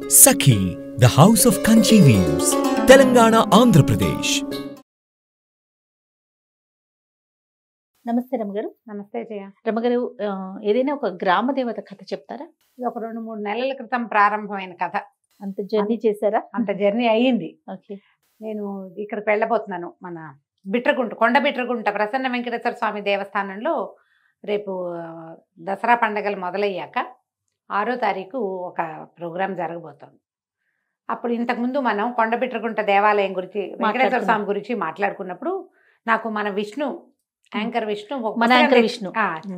Sakhi, the House of Kanchi Weaves, Telangana, Andhra Pradesh. నమస్తే రమగారు. నమస్తే జయ. రమగారు, ఏదైనా ఒక గ్రామ దేవత కథ చెప్తారా? ఇది ఒక 2-3 నెలల క్రితం ప్రారంభమైన కథ. అంత జర్నీ చేశారా? అంత జర్నీ అయ్యింది. ఓకే. నేను ఇక్కడికి వెళ్ళబోతున్నాను. మన కొండ బిట్రగుంట ప్రసన్న వెంకటేశ్వర స్వామి దేవస్థానంలో రేపు దసరా పండగలు మొదలయ్యాక 6వ తారీఖు ఒక ప్రోగ్రాం జరగబోతోంది. అప్పుడు ఇంతకుముందు మనం కొండ బిట్రగుంట దేవాలయం గురించి, వెంకటేశ్వర స్వామి గురించి మాట్లాడుకున్నప్పుడు నాకు మన విష్ణు, యాంకర్ విష్ణు,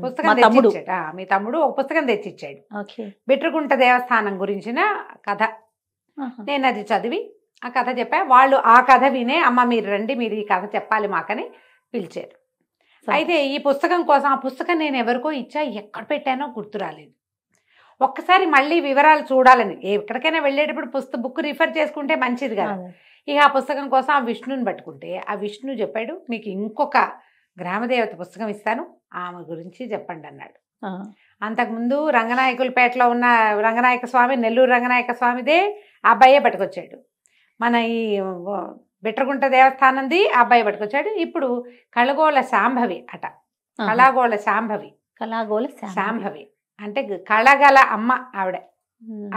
పుస్తకం తెచ్చిచ్చాడు. మీ తమ్ముడు ఒక పుస్తకం తెచ్చిచ్చాడు, బిట్రగుంట దేవస్థానం గురించిన కథ. నేను అది చదివి ఆ కథ చెప్పా. వాళ్ళు ఆ కథ వినే, అమ్మ మీరు రండి, మీరు ఈ కథ చెప్పాలి మాకని పిలిచారు. అయితే ఈ పుస్తకం కోసం, ఆ పుస్తకం నేను ఎవరికో ఇచ్చా, ఎక్కడ పెట్టానో గుర్తు రాలేదు. ఒక్కసారి మళ్ళీ వివరాలు చూడాలని, ఎక్కడికైనా వెళ్ళేటప్పుడు బుక్ రిఫర్ చేసుకుంటే మంచిది కదా. ఇక ఆ పుస్తకం కోసం ఆ విష్ణుని పట్టుకుంటే ఆ విష్ణు చెప్పాడు, మీకు ఇంకొక గ్రామదేవత పుస్తకం ఇస్తాను, ఆమె గురించి చెప్పండి అన్నాడు. అంతకుముందు రంగనాయకులపేటలో ఉన్న రంగనాయక స్వామి, నెల్లూరు రంగనాయక స్వామిదే ఆ అబ్బాయే పట్టుకొచ్చాడు. మన ఈ బిట్రగుంట దేవస్థానంది ఆ అబ్బాయి పట్టుకొచ్చాడు. ఇప్పుడు కళగోళ శాంభవి అట, కళాగోళ శాంభవి, కళాగోళ శాంభవి అంటే కళగల అమ్మ ఆవిడ.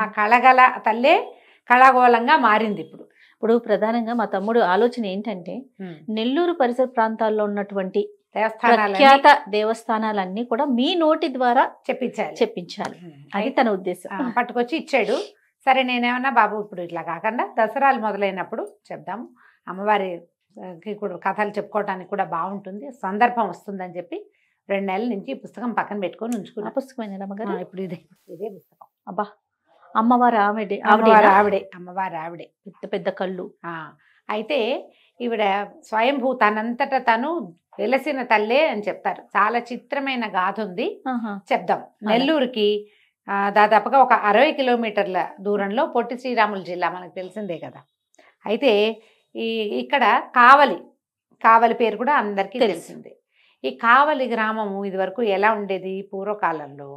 ఆ కళగల తల్లే కళాగోళంగా మారింది. ఇప్పుడు ప్రధానంగా మా తమ్ముడు ఆలోచన ఏంటంటే, నెల్లూరు పరిసర ప్రాంతాల్లో ఉన్నటువంటి ప్రఖ్యాత దేవస్థానాలన్నీ కూడా మీ నోటి ద్వారా చెప్పించాలి, అది తన ఉద్దేశం. పట్టుకొచ్చి ఇచ్చాడు. సరే నేనేమన్నా, బాబు ఇప్పుడు ఇట్లా కాకుండా దసరాలు మొదలైనప్పుడు చెప్దాము, అమ్మవారికి కూడా కథలు చెప్పుకోవడానికి కూడా బాగుంటుంది, సందర్భం వస్తుందని చెప్పి 2 నెలల నుంచి ఈ పుస్తకం పక్కన పెట్టుకొని ఉంచుకున్నా. పుస్తకమైన రమగారు ఇప్పుడు ఇదే పుస్తకం. అబ్బా, అమ్మవారు ఆవిడే, అమ్మవారు పెద్ద పెద్ద కళ్ళు. అయితే ఈవిడ స్వయంభూ, తనంతట తను వెలసిన తల్లే అని చెప్తారు. చాలా చిత్రమైన గాథ ఉంది, చెప్దాం. నెల్లూరుకి దాదాపుగా ఒక 60 కిలోమీటర్ల దూరంలో పొట్టి శ్రీరాములు జిల్లా, మనకు తెలిసిందే కదా. అయితే ఇక్కడ కావలి పేరు కూడా అందరికీ తెలిసిందే. ఈ కావలి గ్రామము ఇదివరకు ఎలా ఉండేది, పూర్వకాలంలో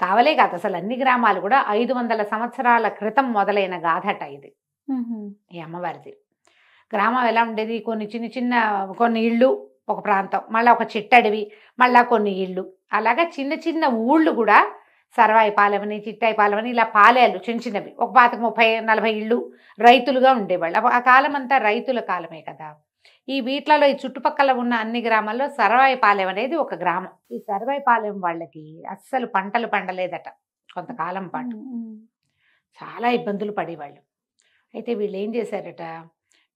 కావలే కాదు అసలు అన్ని గ్రామాలు కూడా 500 సంవత్సరాల క్రితం మొదలైన గాథట ఇది. ఈ అమ్మవారిది గ్రామం ఎలా ఉండేది, కొన్ని ఇళ్ళు, ఒక ప్రాంతం, మళ్ళీ ఒక చిట్టడివి, మళ్ళా కొన్ని ఇళ్ళు, అలాగా చిన్న చిన్న ఊళ్ళు కూడా, సర్వాయిపాలెమని, చిట్టాయిపాలెమని, ఇలా పాలేలు చిన్నవి, ఒక 30-40 ఇళ్ళు రైతులుగా ఉండేవాళ్ళు. ఆ కాలం అంతా రైతుల కాలమే కదా. ఈ వీట్లలో, ఈ చుట్టుపక్కల ఉన్న అన్ని గ్రామాల్లో సర్వాయిపాలెం అనేది ఒక గ్రామం. ఈ సర్వాయిపాలెం వాళ్ళకి అస్సలు పంటలు పండలేదట కొంతకాలం పాటు, చాలా ఇబ్బందులు పడేవాళ్ళు. అయితే వీళ్ళు ఏం చేశారట,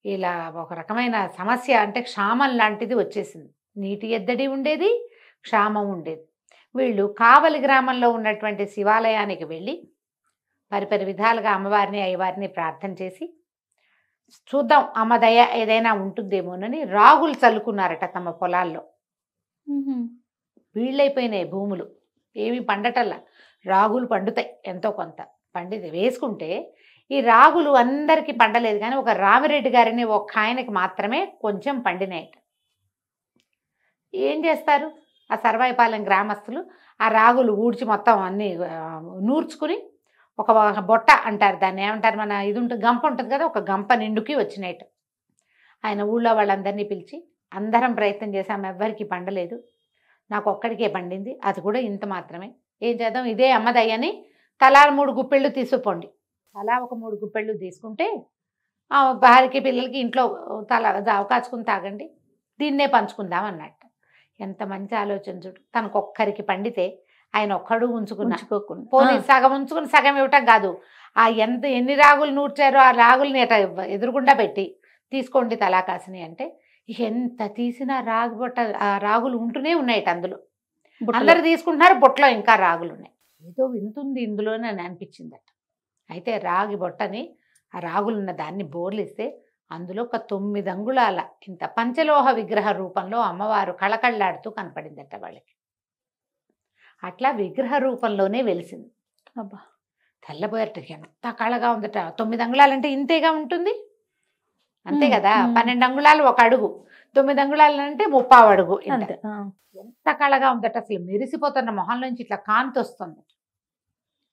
ఇలా ఒక రకమైన సమస్య, అంటే క్షామం లాంటిది వచ్చేసింది. నీటి ఎద్దడి ఉండేది, క్షామం ఉండేది. వీళ్ళు కావలి గ్రామంలో ఉన్నటువంటి శివాలయానికి వెళ్ళి పరిపరి విధాలుగా అమ్మవారిని, అయ్యవారిని ప్రార్థన చేసి, చూద్దాం అమ్మ దయ ఏదైనా ఉంటుందేమోనని రాగులు చల్లుకున్నారట తమ పొలాల్లో. వీళ్ళైపోయినాయి భూములు, ఏమి పండటల్లా. రాగులు పండుతాయి ఎంతో కొంత, పండితే వేసుకుంటే ఈ రాగులు అందరికీ పండలేదు, కానీ ఒక రామిరెడ్డి గారిని ఒక ఆయనకి మాత్రమే కొంచెం పండినాయట. ఏం చేస్తారు ఆ సర్వాయిపాలెం గ్రామస్తులు, ఆ రాగులు ఊడ్చి మొత్తం అన్ని నూర్చుకుని, ఒక బొట్ట అంటారు దాన్ని, ఏమంటారు, మన ఇది ఉంటుంది, గంప ఉంటుంది కదా, ఒక గంప నిండుకి వచ్చినాయట. ఆయన ఊళ్ళో వాళ్ళందరినీ పిలిచి, అందరం ప్రయత్నం చేసాము, ఎవ్వరికి పండలేదు, నాకు ఒక్కడికే పండింది, అది కూడా ఇంత మాత్రమే, ఏం చేద్దాం, ఇదే అమ్మదయ్యని తలా 3 గుప్పెళ్ళు తీసుకుపోండి. తలా ఒక 3 గుప్పెళ్ళు తీసుకుంటే భార్యకి పిల్లలకి ఇంట్లో కాచుకుని తాగండి, దీన్నే పంచుకుందాం అన్నట్టు. ఎంత మంచి ఆలోచన చూడు. తనకు ఒక్కరికి పండితే ఆయన ఒక్కడు ఉంచుకోకుండా, పోనీ సగం ఉంచుకుని సగం ఇవ్వటం కాదు, ఆ ఎన్ని రాగులు నూర్చారో ఆ రాగుల్ని ఎదురుగుండా పెట్టి తీసుకోండి తలా కాసిని అంటే, ఎంత తీసినా రాగులు ఉంటూనే ఉన్నాయట అందులో. అందరు తీసుకుంటున్నారు, బొట్టలో ఇంకా రాగులు ఉన్నాయి. ఏదో వింటుంది ఇందులోనే అని అనిపించిందట. అయితే రాగి బొట్టని, ఆ రాగులున్న దాన్ని బోర్లిస్తే అందులో ఒక 9 అంగుళాల ఇంత పంచలోహ విగ్రహ రూపంలో అమ్మవారు కళకళ్ళాడుతూ కనపడిందట వాళ్ళకి. అట్లా విగ్రహ రూపంలోనే వెలిసింది. అబ్బా, తెల్లబోయట, ఎంత కళగా ఉందట. 9 అంగుళాలంటే ఇంతేగా ఉంటుంది, అంతే కదా. 12 అంగుళాలు 1 అడుగు, 9 అంగుళాలు అంటే 30 అడుగు. ఎంత కళగా ఉందట, అసలు మెరిసిపోతున్న మొహంలోంచి ఇట్లా కాంతి వస్తుంది,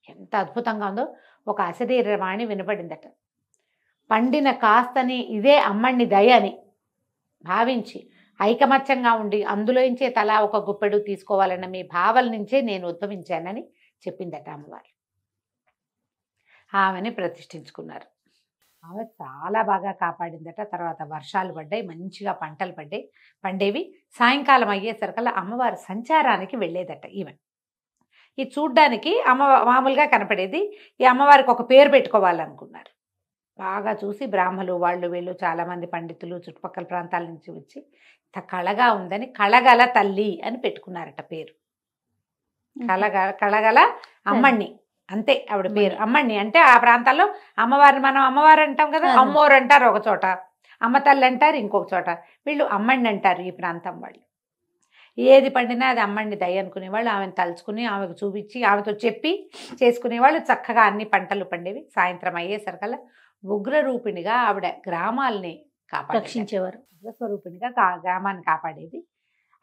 ఎంత అద్భుతంగా ఉందో. ఒక అశరీరవాణి వినపడిందట. పండిన కాస్తని ఇదే అమ్మణ్ణి దయ అని భావించి ఐకమత్యంగా ఉండి అందులోంచే తలా ఒక గుప్పెడు తీసుకోవాలన్న మీ భావన నుంచే నేను ఉద్భవించానని చెప్పిందట అమ్మవారు. ఆమెని ప్రతిష్ఠించుకున్నారు. ఆమె చాలా బాగా కాపాడిందట. తర్వాత వర్షాలు పడ్డాయి, మంచిగా పంటలు పండేవి. సాయంకాలం అయ్యేసరికల్లా అమ్మవారు సంచారానికి వెళ్ళేదట. ఈమె ఇది చూడ్డానికి మామూలుగా కనపడేది. ఈ అమ్మవారికి ఒక పేరు పెట్టుకోవాలనుకున్నారు. బాగా చూసి బ్రాహ్మలు వాళ్ళు వీళ్ళు చాలామంది పండితులు చుట్టుపక్కల ప్రాంతాల నుంచి వచ్చి ఇంత కళగా ఉందని కళగల తల్లి అని పెట్టుకున్నారట పేరు. కళగల అమ్మణ్ణి, అంతే ఆవిడ పేరు. అమ్మణ్ణి అంటే ఆ ప్రాంతాల్లో అమ్మవారిని మనం అమ్మవారు అంటాం కదా, అమ్మోరు అంటారు ఒక చోట, అమ్మ తల్లి అంటారు ఇంకొక చోట, వీళ్ళు అమ్మణ్ణి అంటారు ఈ ప్రాంతం వాళ్ళు. ఏది పండినా అది అమ్మణ్ణి దయ అనుకునేవాళ్ళు. ఆమెను తలుచుకుని ఆమెకు చూపించి ఆమెతో చెప్పి చేసుకునేవాళ్ళు. చక్కగా అన్ని పంటలు పండేవి. సాయంత్రం అయ్యేసరికల్లా ఉగ్రరూపిణిగా ఆవిడ గ్రామాలని రక్షించేవారు. ఉగ్రస్వరూపిణిగా గ్రామాన్ని కాపాడేది.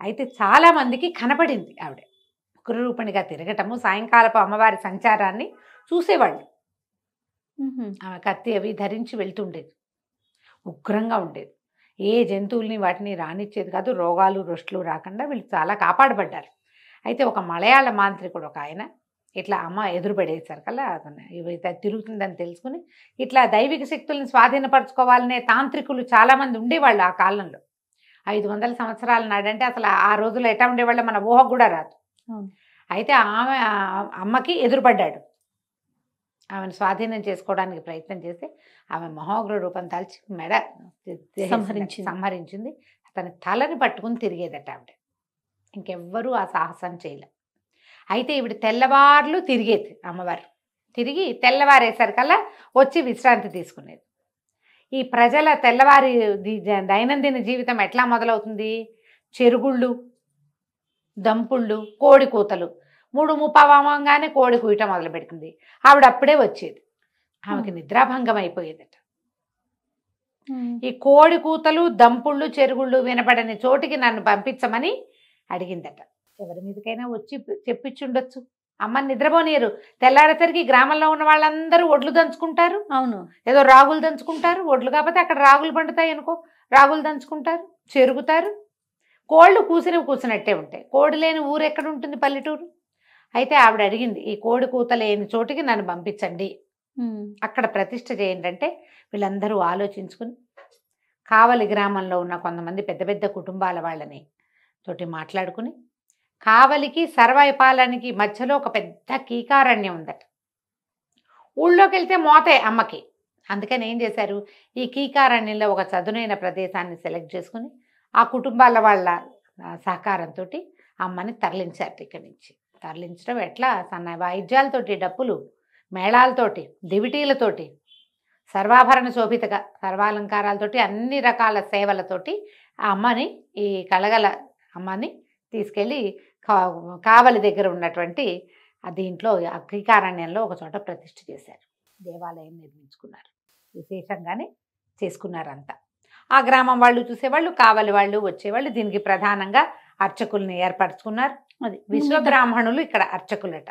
అయితే చాలా మందికి కనపడింది ఆవిడ ఉగ్రరూపిణిగా తిరగటము. సాయంకాలపు అమ్మవారి సంచారాన్ని చూసేవాళ్ళు. ఆమె కత్తి అవి ధరించి వెళ్తుండేది. ఉగ్రంగా ఉండేది. ఏ జంతువుల్ని వాటిని రానిచ్చేది కాదు. రోగాలు రొస్టులు రాకుండా వీళ్ళు చాలా కాపాడబడ్డారు. అయితే ఒక మలయాళ మాంత్రికుడు ఒక ఆయన ఇట్లా అమ్మ ఎదురుపడేసరికల్లా ఇవైతే తిరుగుతుందని తెలుసుకుని ఇట్లా దైవిక శక్తుల్ని స్వాధీనపరచుకోవాలనే తాంత్రికులు చాలామంది ఉండేవాళ్ళు ఆ కాలంలో. 500 సంవత్సరాల నాడంటే అసలు ఆ రోజుల్లో ఎట్లా ఉండేవాళ్ళు మన ఊహ కూడా రాదు. అయితే ఆమె అమ్మకి ఎదురుపడ్డాడు. ఆమెను స్వాధీనం చేసుకోవడానికి ప్రయత్నం చేసి ఆమె మహోగ్ర రూపం దాల్చి మెడ సంహరించింది. అతని తలని పట్టుకుని తిరిగేదట ఆవిడ. ఇంకెవ్వరూ ఆ సాహసం చేయలే. అయితే ఈవిడ తెల్లవార్లు తిరిగేది అమ్మవారు. తిరిగి తెల్లవారేసరికల్లా వచ్చి విశ్రాంతి తీసుకునేది. ఈ ప్రజల తెల్లవారి దైనందిన జీవితం ఎట్లా మొదలవుతుంది? చెరుగుళ్ళు, దంపుళ్ళు, కోడి కూతలు. 3:30 కోడి కూయటం మొదలు పెడుతుంది. ఆవిడ అప్పుడే వచ్చేది. ఆమెకి నిద్రాభంగం అయిపోయేదట. ఈ కోడి కూతలు, దంపుళ్ళు, చెరుగుళ్ళు వినపడని చోటికి నన్ను పంపించమని అడిగిందట. ఎవరి మీదకైనా వచ్చి చెప్పించుండొచ్చు. అమ్మని నిద్రపోనీయరు. తెల్లారేసరికి గ్రామంలో ఉన్న వాళ్ళందరూ ఒడ్లు దంచుకుంటారు. అవును, ఏదో రాగులు దంచుకుంటారు. ఒడ్లు కాకపోతే అక్కడ రాగులు పండుతాయి అనుకో, రాగులు దంచుకుంటారు, చెరుగుతారు. కోళ్ళు కూసినట్టే ఉంటాయి. కోడి లేని ఊరు ఎక్కడ ఉంటుంది? పల్లెటూరు. అయితే ఆవిడ అడిగింది, ఈ కోడి కూత లేని చోటికి నన్ను పంపించండి, అక్కడ ప్రతిష్ఠ చేయండి అంటే వీళ్ళందరూ ఆలోచించుకుని కావలి గ్రామంలో ఉన్న కొంతమంది పెద్ద పెద్ద కుటుంబాల వాళ్ళని తోటి మాట్లాడుకుని కావలికి సర్వాయిపాలనికి మధ్యలో ఒక పెద్ద కీకారణ్యం ఉందట. ఊళ్ళోకి వెళ్తే మోతే అమ్మకి. అందుకని ఏం చేశారు, ఈ కీకారణ్యంలో ఒక చదునైన ప్రదేశాన్ని సెలెక్ట్ చేసుకుని ఆ కుటుంబాల వాళ్ళ సహకారంతో అమ్మని తరలించారు. ఇక్కడి నుంచి తరలించడం ఎట్లా? సన్న వాయిద్యాలతోటి, డప్పులు మేళాలతోటి, దివిటీలతోటి, సర్వాభరణ శోభితగా సర్వాలంకారాలతోటి, అన్ని రకాల సేవలతోటి ఆ అమ్మని, ఈ కళగల అమ్మని తీసుకెళ్ళి కావలి దగ్గర ఉన్నటువంటి దీంట్లో కీకారణ్యంలో ఒక చోట ప్రతిష్ఠ చేశారు. దేవాలయం నిర్మించుకున్నారు. విశేషంగానే చేసుకున్నారంతా. ఆ గ్రామం వాళ్ళు చూసేవాళ్ళు, కావలి వాళ్ళు వచ్చేవాళ్ళు. దీనికి ప్రధానంగా అర్చకుల్ని ఏర్పరచుకున్నారు. అది విశ్వబ్రాహ్మణులు ఇక్కడ అర్చకులట.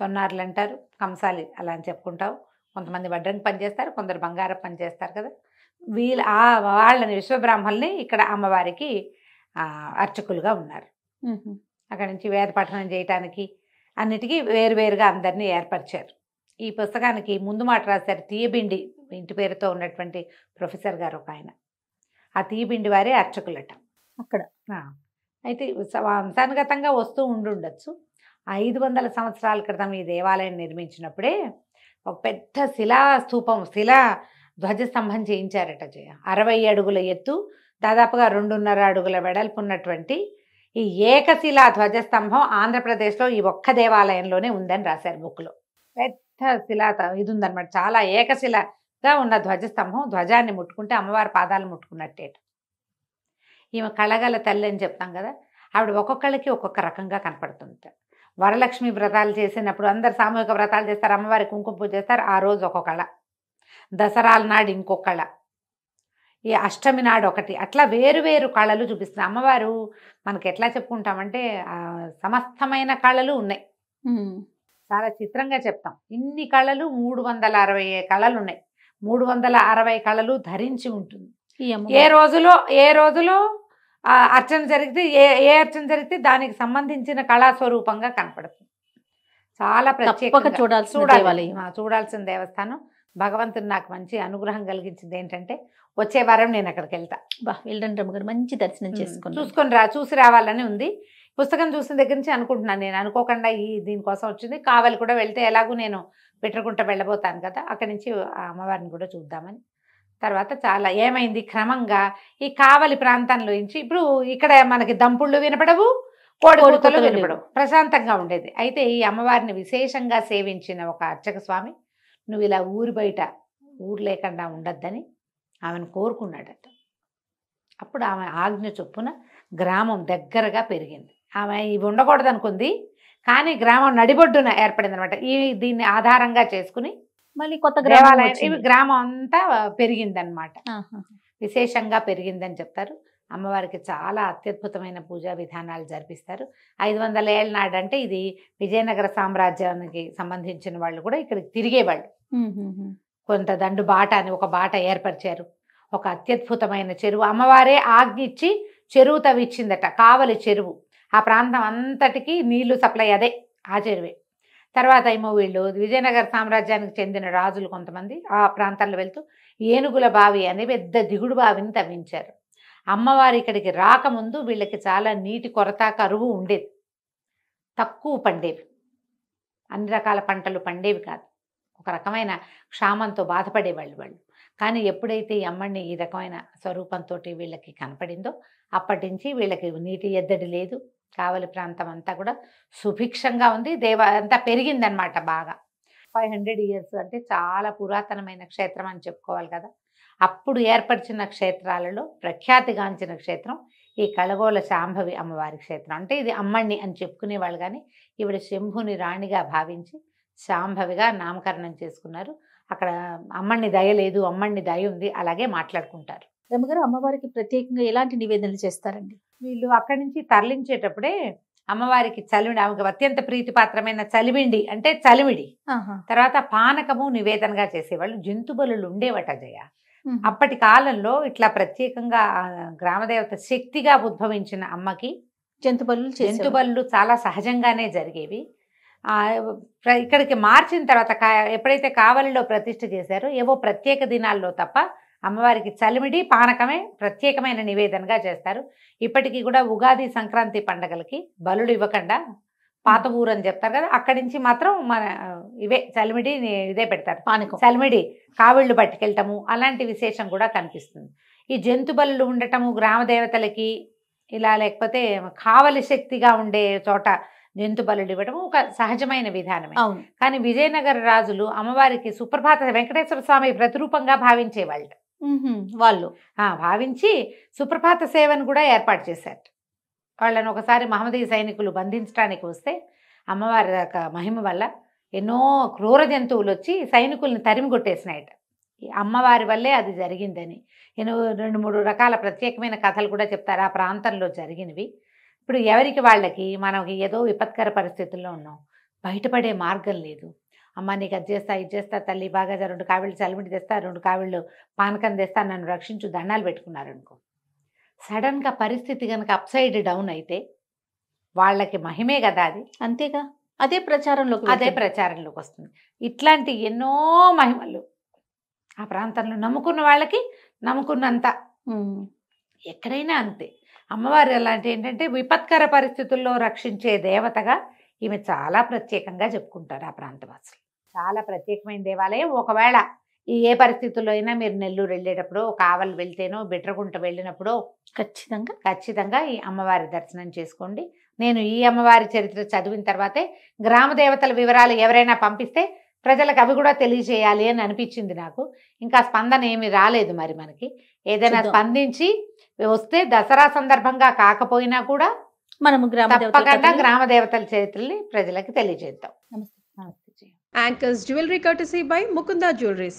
సొన్నారులు అంటారు, కంసాలి అలా అని చెప్పుకుంటావు. కొంతమంది వడ్రంగి పని చేస్తారు, కొందరు బంగారం పని చేస్తారు కదా. వాళ్ళని విశ్వబ్రాహ్మణుల్ని ఇక్కడ అమ్మవారికి అర్చకులుగా ఉన్నారు. అక్కడి నుంచి వేద పఠనం చేయటానికి అన్నిటికీ వేరువేరుగా అందరినీ ఏర్పరిచారు. ఈ పుస్తకానికి ముందు మాట రాశారు తీయబిండి ఇంటి పేరుతో ఉన్నటువంటి ప్రొఫెసర్ గారు ఒక ఆయన. ఆ తీయబిండి వారే అర్చకులట అక్కడ. అయితే వంశానుగతంగా వస్తూ ఉండుండొచ్చు. 500 సంవత్సరాల క్రితం ఈ దేవాలయం నిర్మించినప్పుడే ఒక పెద్ద శిలా ధ్వజస్తంభం చేయించారట. 60 అడుగుల ఎత్తు, దాదాపుగా 2.5 అడుగుల వెడల్పు ఉన్నటువంటి ఈ ఏకశిలా ధ్వజస్తంభం ఆంధ్రప్రదేశ్లో ఈ ఒక్క దేవాలయంలోనే ఉందని రాశారు బుక్లో. పెద్ద శిలా ఇది ఉందన్నమాట. చాలా ఏకశిలగా ఉన్న ధ్వజస్తంభం. ధ్వజాన్ని ముట్టుకుంటే అమ్మవారి పాదాలు ముట్టుకున్నట్టేట. ఈమె కళగల తల్లి అని చెప్తాం కదా, ఆవిడ ఒక్కొక్కళ్ళకి ఒక్కొక్క రకంగా కనపడుతుంది. వరలక్ష్మి వ్రతాలు చేసినప్పుడు అందరు సామూహిక వ్రతాలు చేస్తారు, అమ్మవారి కుంకుమ పూజ చేస్తారు. ఆ రోజు ఒక్కొక్క కళ, దసరాల నాడు ఇంకొక కళ, ఈ అష్టమి నాడు ఒకటి, అట్లా వేరు కళలు చూపిస్తుంది అమ్మవారు. మనకి ఎట్లా చెప్పుకుంటామంటే సమస్తమైన కళలు ఉన్నాయి. చాలా చిత్రంగా చెప్తాం. ఇన్ని కళలు 360 కళలు ఉన్నాయి. 360 కళలు ధరించి ఉంటుంది. ఏ రోజులో అర్చన జరిగితే ఏ అర్చన జరిగితే దానికి సంబంధించిన కళాస్వరూపంగా కనపడుతుంది. చాలా ప్రత్యేకంగా చూడాల్సిన దేవస్థానం. భగవంతుడు నాకు మంచి అనుగ్రహం కలిగించింది ఏంటంటే వచ్చే వారం నేను అక్కడికి వెళ్తా. వెళ్ళండి మంచి దర్శనం చూసి రావాలని ఉంది. పుస్తకం చూసిన దగ్గర నుంచి అనుకుంటున్నాను. నేను అనుకోకుండా దీనికోసం వచ్చింది. కావలి కూడా వెళ్తే ఎలాగూ నేను బిట్రకుంట వెళ్ళబోతాను కదా, అక్కడి నుంచి అమ్మవారిని కూడా చూద్దామని. తర్వాత చాలా ఏమైంది, క్రమంగా ఈ కావలి ప్రాంతంలో నుంచి ఇప్పుడు ఇక్కడ మనకి దంపుళ్ళు వినపడవు, కోడికూతలు వినపడవు, ప్రశాంతంగా ఉండేది. అయితే ఈ అమ్మవారిని విశేషంగా సేవించిన ఒక అర్చక స్వామి నువ్వు ఇలా ఊరు బయట ఊరు లేకుండా ఉండద్దని ఆమెను కోరుకున్నాడట. అప్పుడు ఆమె ఆజ్ఞ చొప్పున గ్రామం దగ్గరగా పెరిగింది. ఆమె ఇవి ఉండకూడదు అనుకుంది, కానీ గ్రామం నడిబొడ్డున ఏర్పడింది అనమాట. దీన్ని ఆధారంగా చేసుకుని మళ్ళీ కొత్త దేవాలయం గ్రామం అంతా పెరిగిందనమాట. విశేషంగా పెరిగిందని చెప్తారు. అమ్మవారికి చాలా అత్యద్భుతమైన పూజా విధానాలు జరిపిస్తారు. 500 ఏళ్ళ నాడంటే ఇది విజయనగర సామ్రాజ్యానికి సంబంధించిన వాళ్ళు కూడా ఇక్కడికి తిరిగేవాళ్ళు. కొంత దండు బాట అని ఒక బాట ఏర్పరిచారు. ఒక అత్యద్భుతమైన చెరువు అమ్మవారే ఆజ్ఞిచ్చి చెరువు తవ్విచ్చిందట. కావలి చెరువు ఆ ప్రాంతం అంతటికి నీళ్లు సప్లై అదే ఆ చెరువే. తర్వాత ఏమో వీళ్ళు విజయనగర సామ్రాజ్యానికి చెందిన రాజులు కొంతమంది ఆ ప్రాంతాల్లో వెళ్తూ ఏనుగుల బావి అనే పెద్ద దిగుడు బావిని తవ్వించారు. అమ్మవారి ఇక్కడికి రాకముందు వీళ్ళకి చాలా నీటి కొరత కరువు ఉండేది. తక్కువ పండేవి, అన్ని రకాల పంటలు పండేవి కాదు. ఒక రకమైన క్షామంతో బాధపడేవాళ్ళు వాళ్ళు. కానీ ఎప్పుడైతే ఈ అమ్మని ఈ రకమైన స్వరూపంతో వీళ్ళకి కనపడిందో అప్పటి నుంచి వీళ్ళకి నీటి ఎద్దడి లేదు. కావలి ప్రాంతం అంతా కూడా సుభిక్షంగా ఉంది. అంతా పెరిగిందనమాట బాగా. 500 ఇయర్స్ అంటే చాలా పురాతనమైన క్షేత్రం అని చెప్పుకోవాలి కదా. అప్పుడు ఏర్పరిచిన క్షేత్రాలలో ప్రఖ్యాతిగాంచిన క్షేత్రం ఈ కళగోల శాంభవి అమ్మవారి క్షేత్రం. అంటే ఇది అమ్మణ్ణి అని చెప్పుకునేవాళ్ళు, కానీ ఈవిడ శంభుని రాణిగా భావించి శాంభవిగా నామకరణం చేసుకున్నారు. అక్కడ అమ్మణ్ణి దయ లేదు, అమ్మణ్ణి దయ ఉంది, అలాగే మాట్లాడుకుంటారు. రమ్మగారు అమ్మవారికి ప్రత్యేకంగా ఎలాంటి నివేదనలు చేస్తారండి? వీళ్ళు అక్కడి నుంచి తరలించేటప్పుడే అమ్మవారికి చలిమిడి, ఆమెకు అత్యంత ప్రీతిపాత్రమైన చలిమిడి అంటే చలిమిడి, తర్వాత పానకము నివేదనగా చేసేవాళ్ళు. జంతు బలులు ఉండేవట జయ. అప్పటి కాలంలో ఇట్లా ప్రత్యేకంగా గ్రామదేవత శక్తిగా ఉద్భవించిన అమ్మకి జంతు బలులు చాలా సహజంగానే జరిగేవి. ఇక్కడికి మార్చిన తర్వాత ఎప్పుడైతే కావలిలో ప్రతిష్ఠ చేశారో ఏవో ప్రత్యేక దినాల్లో తప్ప అమ్మవారికి చలిమిడి పానకమే ప్రత్యేకమైన నివేదనగా చేస్తారు. ఇప్పటికీ కూడా ఉగాది సంక్రాంతి పండగలకి బలులు ఇవ్వకుండా పాత ఊరు అని చెప్తారు కదా, అక్కడి నుంచి మాత్రం మన ఇవే చలిమిడి ఇదే పెడతారు. పానకం చలిమిడి కావిళ్ళు పట్టుకెళ్ళటము అలాంటి విశేషం కూడా కనిపిస్తుంది. ఈ జంతు బలులు ఉండటము గ్రామ దేవతలకి ఇలా, లేకపోతే కావలి శక్తిగా ఉండే చోట జంతు బలులు ఇవ్వడం ఒక సహజమైన విధానమే. కానీ విజయనగర రాజులు అమ్మవారికి సుప్రభాత వెంకటేశ్వర స్వామి ప్రతిరూపంగా భావించేవాళ్ళు. వాళ్ళు భావించి సుప్రభాత సేవను కూడా ఏర్పాటు చేశారు. వాళ్ళని ఒకసారి మహమ్మదీయ సైనికులు బంధించడానికి వస్తే అమ్మవారి మహిమ వల్ల ఎన్నో క్రూర జంతువులు వచ్చి సైనికుల్ని తరిమి కొట్టేసినాయట. అమ్మవారి వల్లే అది జరిగిందని 2-3 రకాల ప్రత్యేకమైన కథలు కూడా చెప్తారు ఆ ప్రాంతంలో జరిగినవి. ఇప్పుడు ఎవరికి వాళ్ళకి మనకి ఏదో విపత్కర పరిస్థితుల్లో ఉన్నాం, బయటపడే మార్గం లేదు. అమ్మ నీకు అది చేస్తా ఇది చేస్తా తల్లి బాగా 2 కావిళ్ళు చలిమిడి తెస్తా, 2 కావిళ్ళు పానకం తెస్తా, నన్ను రక్షించు దండాలు పెట్టుకున్నారనుకో. సడన్గా పరిస్థితి కనుక అప్సైడ్ డౌన్ అయితే వాళ్ళకి మహిమే కదా అది. అంతేగా, అదే ప్రచారంలోకి వస్తుంది. ఇట్లాంటి ఎన్నో మహిమలు ఆ ప్రాంతంలో నమ్ముకున్న వాళ్ళకి నమ్ముకున్నంత ఎక్కడైనా అంతే. అమ్మవారు అలాంటి ఏంటంటే విపత్కర పరిస్థితుల్లో రక్షించే దేవతగా ఈమె చాలా ప్రత్యేకంగా చెప్పుకుంటారు ఆ ప్రాంతవాసులు. చాలా ప్రత్యేకమైన దేవాలయం. ఒకవేళ ఏ పరిస్థితుల్లో అయినా మీరు నెల్లూరు వెళ్ళేటప్పుడు, కావలి వెళ్తేనో, బిట్రకుంట వెళ్ళినప్పుడు ఖచ్చితంగా ఈ అమ్మవారి దర్శనం చేసుకోండి. నేను ఈ అమ్మవారి చరిత్ర చదివిన తర్వాతే గ్రామ దేవతల వివరాలు ఎవరైనా పంపిస్తే ప్రజలకు అవి కూడా తెలియజేయాలి అని అనిపించింది నాకు. ఇంకా స్పందన ఏమి రాలేదు. మరి మనకి ఏదైనా స్పందించి వస్తే దసరా సందర్భంగా కాకపోయినా కూడా మనము గ్రామ దేవతల చరిత్రని ప్రజలకు తెలియజేద్దాం. నమస్తే. Anchors Jewelry courtesy by Mukunda Jewelries.